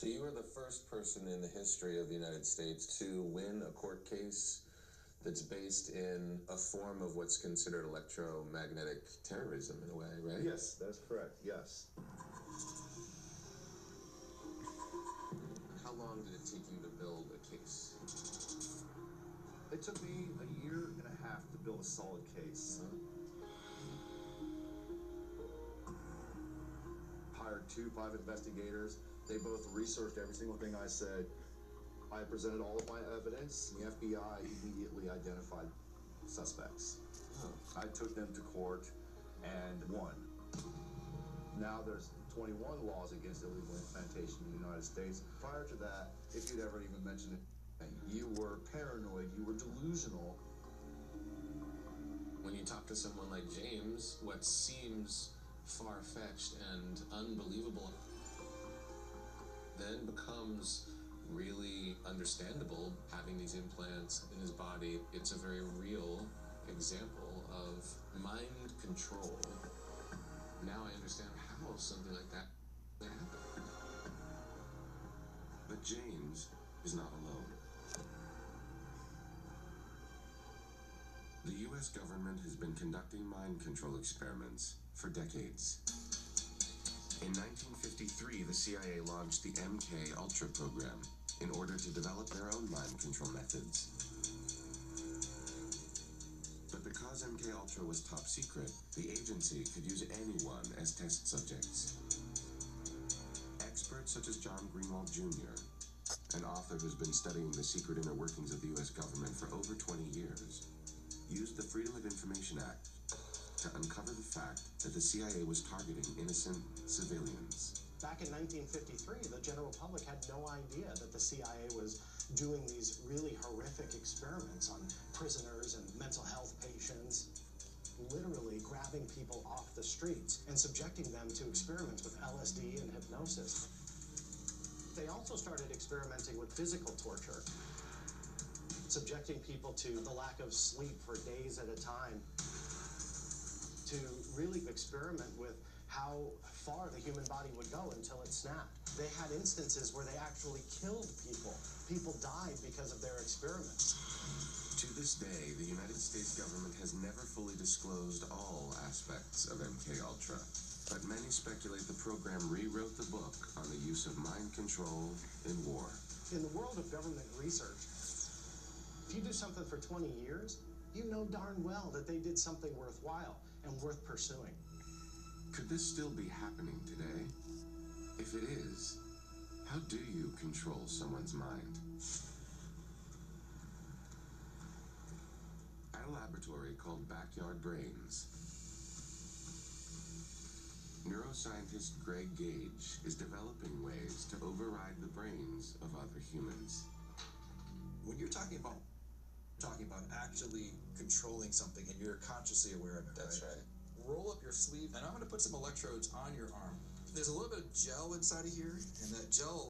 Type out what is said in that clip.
So you were the first person in the history of the United States to win a court case that's based in a form of what's considered electromagnetic terrorism in a way, right? Yes, that's correct, yes. How long did it take you to build a case? It took me a year and a half to build a solid case. Hired 2 private investigators. They both researched every single thing I said. I presented all of my evidence. The FBI immediately identified suspects. I took them to court and won. Now there's 21 laws against illegal implantation in the United States. Prior to that, if you'd ever even mentioned it, you were paranoid, you were delusional. When you talk to someone like James, what seems far-fetched and unbelievable then becomes really understandable. Having these implants in his body, it's a very real example of mind control. Now I understand how something like that happened. But James is not alone. The U.S. government has been conducting mind control experiments for decades. In 1953, the CIA launched the MK Ultra program in order to develop their own mind control methods. But because MK Ultra was top secret, the agency could use anyone as test subjects. Experts such as John Greenwald Jr., an author who's been studying the secret inner workings of the U.S. government for over 20 years, used the Freedom of Information Act to uncover the fact that the CIA was targeting innocent civilians. Back in 1953, the general public had no idea that the CIA was doing these really horrific experiments on prisoners and mental health patients, literally grabbing people off the streets and subjecting them to experiments with LSD and hypnosis. They also started experimenting with physical torture, subjecting people to the lack of sleep for days at a time, to really experiment with how far the human body would go until it snapped. They had instances where they actually killed people. People died because of their experiments. To this day, the United States government has never fully disclosed all aspects of MK Ultra, but many speculate the program rewrote the book on the use of mind control in war. In the world of government research, if you do something for 20 years, you know darn well that they did something worthwhile and worth pursuing. Could this still be happening today? If it is, how do you control someone's mind? At a laboratory called Backyard Brains, neuroscientist Greg Gage is developing ways to override the brains of other humans. When you're talking about actually controlling something and you're consciously aware of it. That's right. Roll up your sleeve, and I'm going to put some electrodes on your arm. There's a little bit of gel inside of here, and that gel